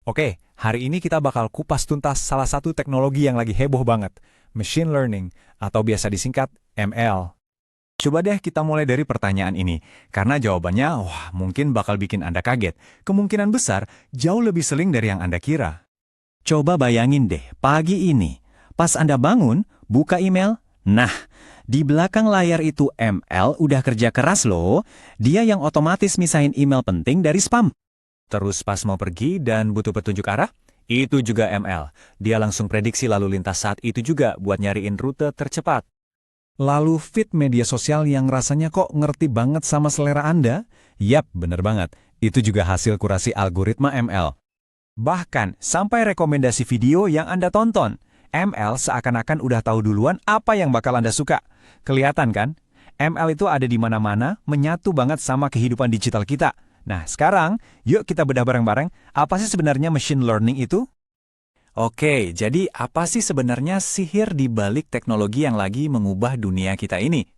Oke, hari ini kita bakal kupas tuntas salah satu teknologi yang lagi heboh banget, machine learning, atau biasa disingkat ML. Coba deh kita mulai dari pertanyaan ini, karena jawabannya, mungkin bakal bikin Anda kaget. Kemungkinan besar, jauh lebih sering dari yang Anda kira. Coba bayangin deh, pagi ini, pas Anda bangun, buka email, nah, di belakang layar itu ML udah kerja keras loh, dia yang otomatis misahin email penting dari spam. Terus pas mau pergi dan butuh petunjuk arah, itu juga ML. Dia langsung prediksi lalu lintas saat itu juga buat nyariin rute tercepat. Lalu feed media sosial yang rasanya kok ngerti banget sama selera Anda? Yap, bener banget. Itu juga hasil kurasi algoritma ML. Bahkan sampai rekomendasi video yang Anda tonton, ML seakan-akan udah tahu duluan apa yang bakal Anda suka. Kelihatan kan? ML itu ada di mana-mana, menyatu banget sama kehidupan digital kita. Nah, sekarang, yuk kita bedah bareng-bareng, apa sih sebenarnya machine learning itu? Oke, jadi apa sih sebenarnya sihir di balik teknologi yang lagi mengubah dunia kita ini?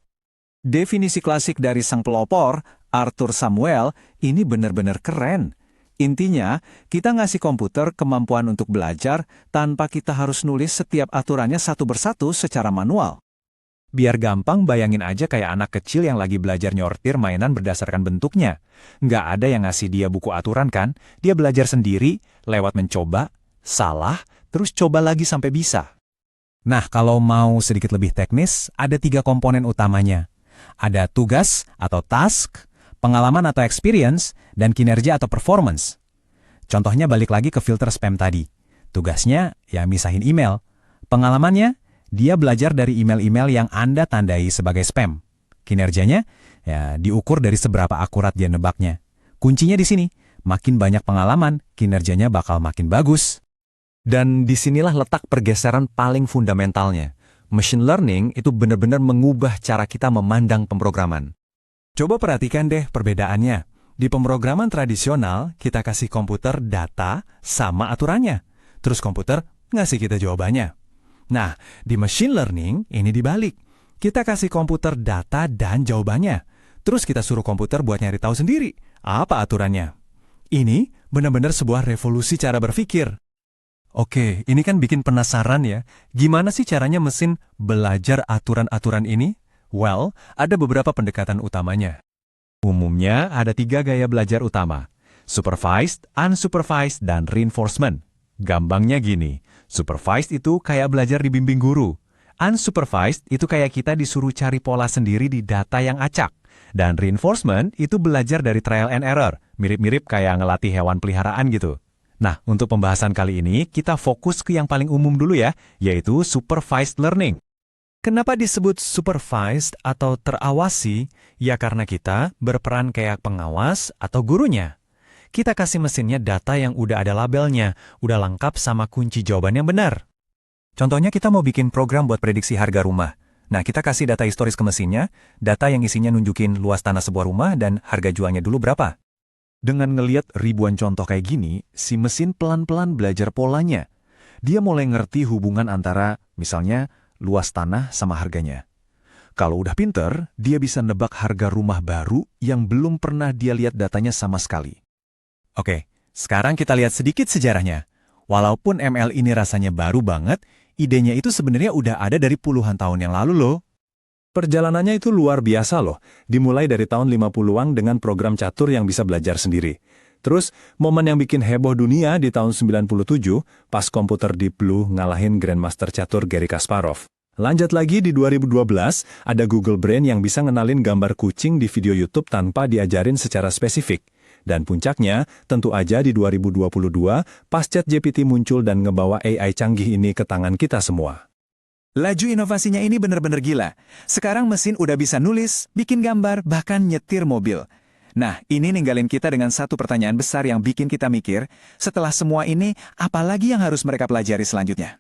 Definisi klasik dari sang pelopor, Arthur Samuel, ini benar-benar keren. Intinya, kita ngasih komputer kemampuan untuk belajar tanpa kita harus nulis setiap aturannya satu persatu secara manual. Biar gampang, bayangin aja kayak anak kecil yang lagi belajar nyortir mainan berdasarkan bentuknya. Nggak ada yang ngasih dia buku aturan kan? Dia belajar sendiri, lewat mencoba, salah, terus coba lagi sampai bisa. Nah, kalau mau sedikit lebih teknis, ada 3 komponen utamanya. Ada tugas atau task, pengalaman atau experience, dan kinerja atau performance. Contohnya balik lagi ke filter spam tadi. Tugasnya, ya misahin email. Pengalamannya, dia belajar dari email-email yang Anda tandai sebagai spam. Kinerjanya, ya diukur dari seberapa akurat dia nebaknya. Kuncinya di sini, makin banyak pengalaman, kinerjanya bakal makin bagus. Dan disinilah letak pergeseran paling fundamentalnya. Machine learning itu benar-benar mengubah cara kita memandang pemrograman. Coba perhatikan deh perbedaannya. Di pemrograman tradisional, kita kasih komputer data sama aturannya. Terus komputer ngasih kita jawabannya. Nah, di machine learning ini dibalik. Kita kasih komputer data dan jawabannya. Terus kita suruh komputer buat nyari tahu sendiri apa aturannya. Ini benar-benar sebuah revolusi cara berpikir. Oke, ini kan bikin penasaran ya. Gimana sih caranya mesin belajar aturan-aturan ini? Well, ada beberapa pendekatan utamanya. Umumnya ada 3 gaya belajar utama. Supervised, unsupervised, dan reinforcement. Gampangnya gini, supervised itu kayak belajar dibimbing guru. Unsupervised itu kayak kita disuruh cari pola sendiri di data yang acak. Dan reinforcement itu belajar dari trial and error, mirip-mirip kayak ngelatih hewan peliharaan gitu. Nah, untuk pembahasan kali ini, kita fokus ke yang paling umum dulu ya, yaitu supervised learning. Kenapa disebut supervised atau terawasi? Ya karena kita berperan kayak pengawas atau gurunya. Kita kasih mesinnya data yang udah ada labelnya, udah lengkap sama kunci jawaban yang benar. Contohnya kita mau bikin program buat prediksi harga rumah. Nah, kita kasih data historis ke mesinnya, data yang isinya nunjukin luas tanah sebuah rumah dan harga jualnya dulu berapa. Dengan ngeliat ribuan contoh kayak gini, si mesin pelan-pelan belajar polanya. Dia mulai ngerti hubungan antara, misalnya, luas tanah sama harganya. Kalau udah pinter, dia bisa nebak harga rumah baru yang belum pernah dia lihat datanya sama sekali. Oke, sekarang kita lihat sedikit sejarahnya. Walaupun ML ini rasanya baru banget, idenya itu sebenarnya udah ada dari puluhan tahun yang lalu loh. Perjalanannya itu luar biasa loh, dimulai dari tahun 50-an dengan program catur yang bisa belajar sendiri. Terus, momen yang bikin heboh dunia di tahun 97, pas komputer Deep Blue ngalahin Grandmaster catur Garry Kasparov. Lanjut lagi di 2012, ada Google Brain yang bisa ngenalin gambar kucing di video YouTube tanpa diajarin secara spesifik. Dan puncaknya, tentu aja di 2022, pas ChatGPT muncul dan ngebawa AI canggih ini ke tangan kita semua. Laju inovasinya ini benar-benar gila. Sekarang mesin udah bisa nulis, bikin gambar, bahkan nyetir mobil. Nah, ini ninggalin kita dengan satu pertanyaan besar yang bikin kita mikir, setelah semua ini, apalagi yang harus mereka pelajari selanjutnya?